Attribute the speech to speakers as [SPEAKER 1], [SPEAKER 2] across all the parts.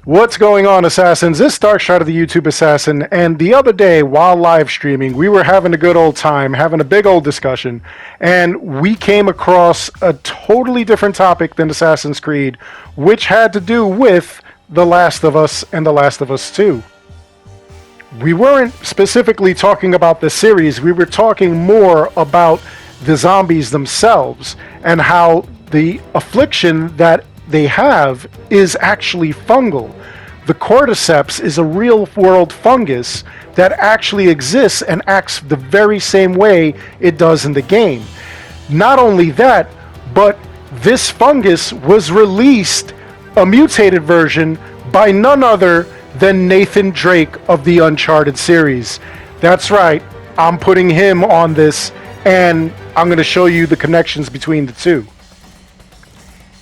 [SPEAKER 1] What's going on, Assassins? This is Darkshot of the YouTube Assassin, and the other day, while live streaming, we were having a good old time, having a big old discussion, and we came across a totally different topic than Assassin's Creed, which had to do with The Last of Us and The Last of Us 2. We weren't specifically talking about the series, we were talking more about the zombies themselves, and how the affliction that they have is actually fungal. The Cordyceps is a real world fungus that actually exists and acts the very same way it does in the game. Not only that, but this fungus was released, a mutated version, by none other than Nathan Drake of the Uncharted series. That's right, I'm putting him on this, and I'm going to show you the connections between the two.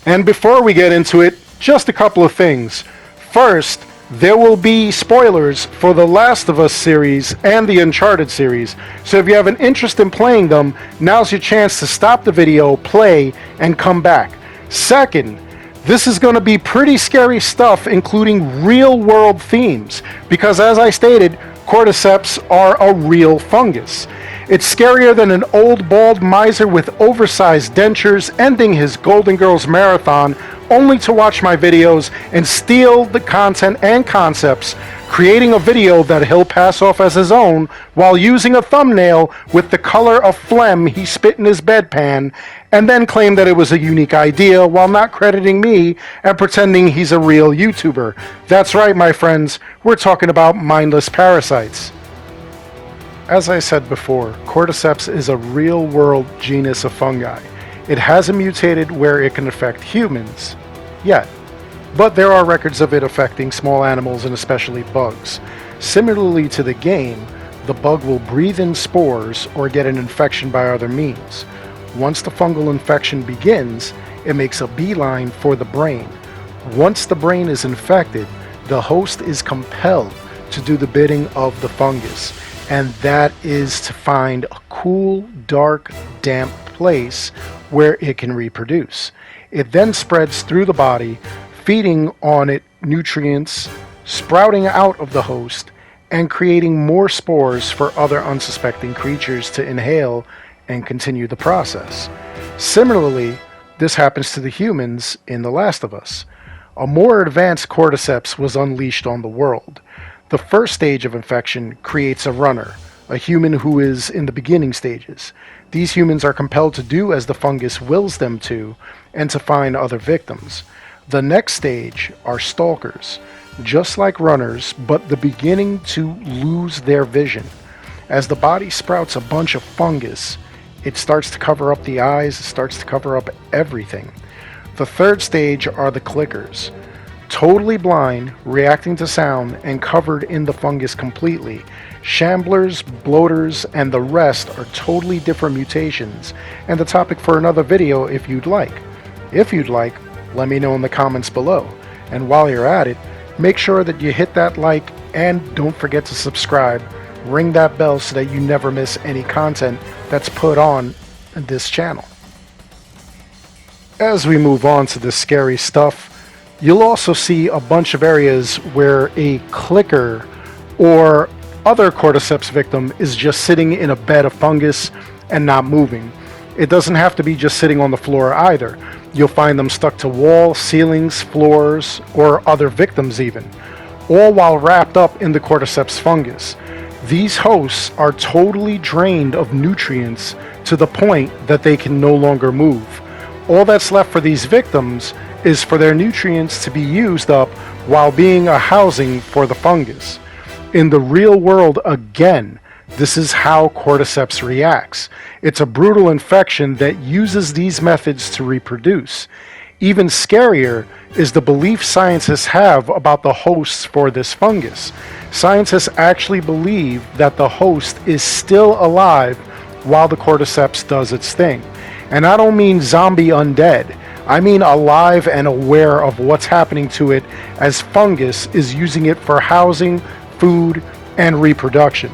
[SPEAKER 1] And before we get into it, just a couple of things. First, there will be spoilers for the Last of Us series and the Uncharted series, so if you have an interest in playing them, now's your chance to stop the video, play, and come back. Second, this is going to be pretty scary stuff, including real-world themes, because as I stated, Cordyceps are a real fungus. It's scarier than an old bald miser with oversized dentures ending his Golden Girls marathon only to watch my videos and steal the content and concepts, creating a video that he'll pass off as his own while using a thumbnail with the color of phlegm he spit in his bedpan, and then claim that it was a unique idea while not crediting me and pretending he's a real YouTuber. That's right, my friends, we're talking about mindless parasites. As I said before, Cordyceps is a real-world genus of fungi. It hasn't mutated where it can affect humans, yet, but there are records of it affecting small animals and especially bugs. Similarly to the game, the bug will breathe in spores or get an infection by other means. Once the fungal infection begins, it makes a beeline for the brain. Once the brain is infected, the host is compelled to do the bidding of the fungus, and that is to find a cool, dark, damp place where it can reproduce. It then spreads through the body, feeding on it nutrients, sprouting out of the host, and creating more spores for other unsuspecting creatures to inhale and continue the process. Similarly, this happens to the humans in The Last of Us. A more advanced Cordyceps was unleashed on the world. The first stage of infection creates a runner, a human who is in the beginning stages. These humans are compelled to do as the fungus wills them to, and to find other victims. The next stage are stalkers, just like runners, but the beginning to lose their vision. As the body sprouts a bunch of fungus, it starts to cover up the eyes, it starts to cover up everything. The third stage are the clickers. Totally blind, reacting to sound, and covered in the fungus completely. Shamblers, bloaters, and the rest are totally different mutations, and the topic for another video if you'd like. If you'd like, let me know in the comments below. And while you're at it, make sure that you hit that like and don't forget to subscribe. Ring that bell so that you never miss any content that's put on this channel. As we move on to the scary stuff, you'll also see a bunch of areas where a clicker or other Cordyceps victim is just sitting in a bed of fungus and not moving. It doesn't have to be just sitting on the floor either. You'll find them stuck to walls, ceilings, floors, or other victims even, all while wrapped up in the Cordyceps fungus. These hosts are totally drained of nutrients to the point that they can no longer move. All that's left for these victims is for their nutrients to be used up while being a housing for the fungus. In the real world, again, this is how Cordyceps reacts. It's a brutal infection that uses these methods to reproduce. Even scarier is the belief scientists have about the hosts for this fungus. Scientists actually believe that the host is still alive while the Cordyceps does its thing. And I don't mean zombie undead. I mean alive and aware of what's happening to it as fungus is using it for housing, food, and reproduction.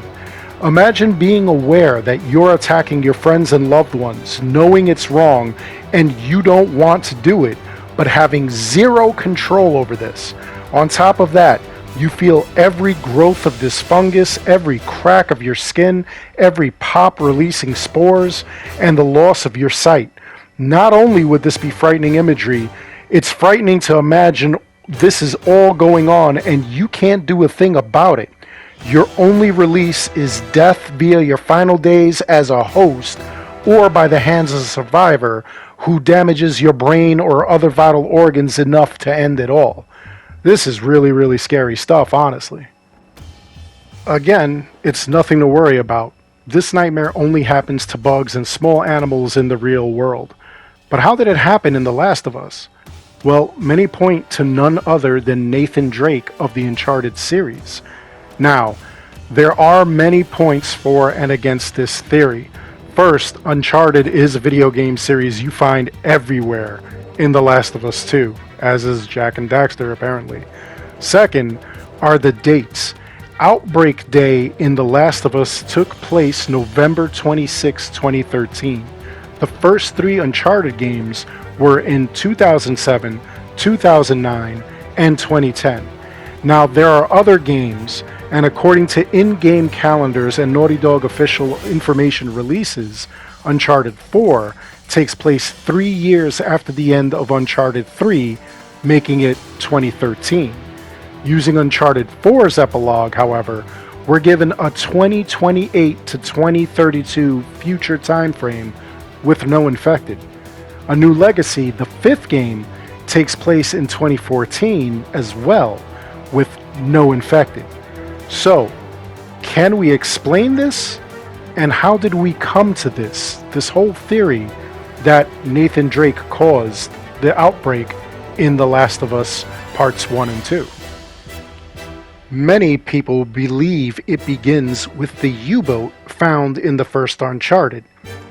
[SPEAKER 1] Imagine being aware that you're attacking your friends and loved ones, knowing it's wrong, and you don't want to do it, but having zero control over this. On top of that, you feel every growth of this fungus, every crack of your skin, every pop releasing spores, and the loss of your sight. Not only would this be frightening imagery, it's frightening to imagine this is all going on and you can't do a thing about it. Your only release is death via your final days as a host or by the hands of a survivor who damages your brain or other vital organs enough to end it all. This is really, really scary stuff, honestly. Again, it's nothing to worry about. This nightmare only happens to bugs and small animals in the real world. But how did it happen in The Last of Us? Well, many point to none other than Nathan Drake of the Uncharted series. Now, there are many points for and against this theory. First, Uncharted is a video game series you find everywhere in The Last of Us 2, as is Jak and Daxter apparently. Second are the dates. Outbreak Day in The Last of Us took place November 26, 2013. The first 3 Uncharted games were in 2007, 2009, and 2010. Now, there are other games, and according to in-game calendars and Naughty Dog official information releases, Uncharted 4 takes place 3 years after the end of Uncharted 3, making it 2013. Using Uncharted 4's epilogue, however, we're given a 2028 to 2032 future time frame with no infected. A New Legacy, the 5th game, takes place in 2014 as well, with no infected. So, can we explain this? And how did we come to this whole theory that Nathan Drake caused the outbreak in The Last of Us Parts 1 and 2? Many people believe it begins with the U-boat found in the first Uncharted.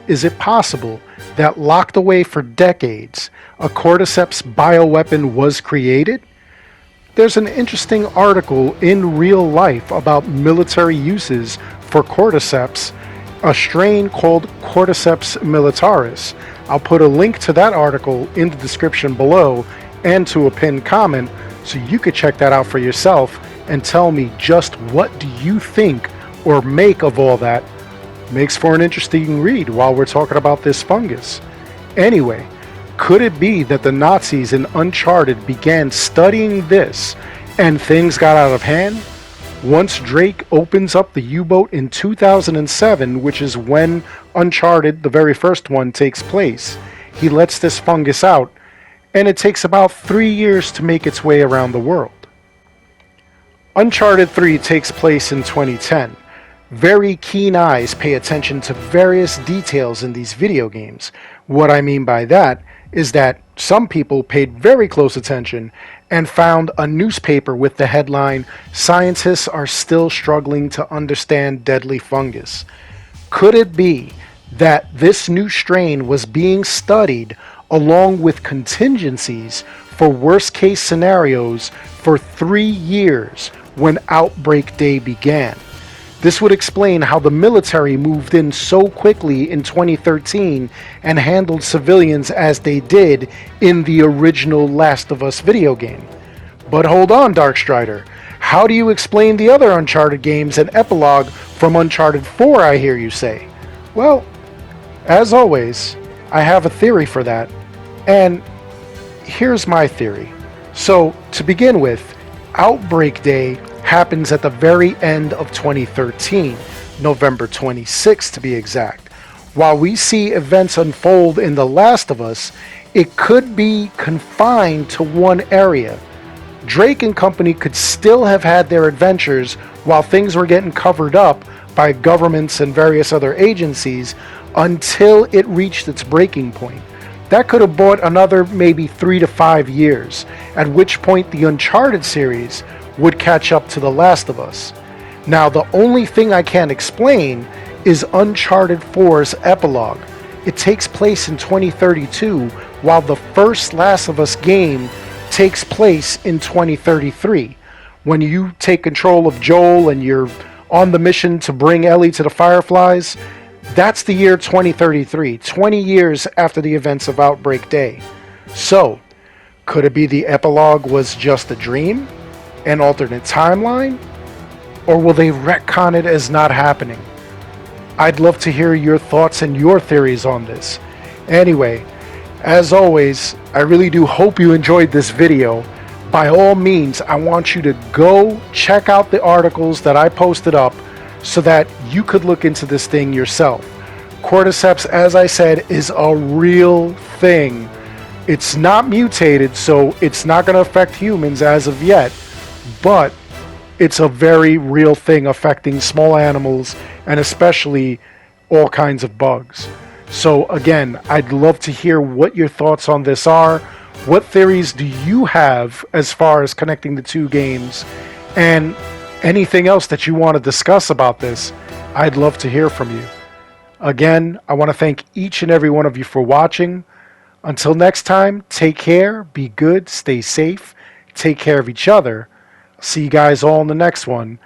[SPEAKER 1] Is it possible that locked away for decades, a Cordyceps Bioweapon was created? There's an interesting article in Real Life about military uses for Cordyceps, a strain called Cordyceps Militaris. I'll put a link to that article in the description below and to a pinned comment so you could check that out for yourself and tell me just what do you think or make of all that. Makes for an interesting read while we're talking about this fungus. Anyway, could it be that the Nazis in Uncharted began studying this and things got out of hand? Once Drake opens up the U-boat in 2007, which is when Uncharted, the very first one, takes place, he lets this fungus out, and it takes about 3 years to make its way around the world. Uncharted 3 takes place in 2010. Very keen eyes pay attention to various details in these video games. What I mean by that is that some people paid very close attention and found a newspaper with the headline, "Scientists are still struggling to understand deadly fungus." Could it be that this new strain was being studied along with contingencies for worst case scenarios for 3 years when Outbreak Day began? This would explain how the military moved in so quickly in 2013 and handled civilians as they did in the original Last of Us video game. But hold on, Darkstrider. How do you explain the other Uncharted games and epilogue from Uncharted 4, I hear you say? Well, as always, I have a theory for that, and here's my theory. So, to begin with, Outbreak Day happens at the very end of 2013, November 26 to be exact. While we see events unfold in The Last of Us, it could be confined to one area. Drake and company could still have had their adventures while things were getting covered up by governments and various other agencies until it reached its breaking point. That could have bought another maybe 3 to 5 years, at which point the Uncharted series would catch up to The Last of Us. Now, the only thing I can't explain is Uncharted 4's epilogue. It takes place in 2032, while the first Last of Us game takes place in 2033. When you take control of Joel and you're on the mission to bring Ellie to the Fireflies, that's the year 2033, 20 years after the events of Outbreak Day. So, could it be the epilogue was just a dream? an alternate timeline? Or will they retcon it as not happening? I'd love to hear your thoughts and your theories on this. Anyway, as always, I really do hope you enjoyed this video. By all means, I want you to go check out the articles that I posted up so that you could look into this thing yourself. Cordyceps, as I said, is a real thing. It's not mutated, so it's not going to affect humans as of yet, but it's a very real thing affecting small animals and especially all kinds of bugs. So again, I'd love to hear what your thoughts on this are. What theories do you have as far as connecting the two games? And anything else that you want to discuss about this, I'd love to hear from you. Again, I want to thank each and every one of you for watching. Until next time, take care, be good, stay safe, take care of each other. See you guys all in the next one.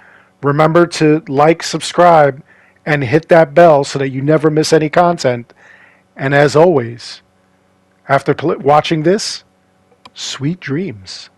[SPEAKER 1] Remember to like, subscribe, and hit that bell so that you never miss any content. And as always, after watching this, sweet dreams.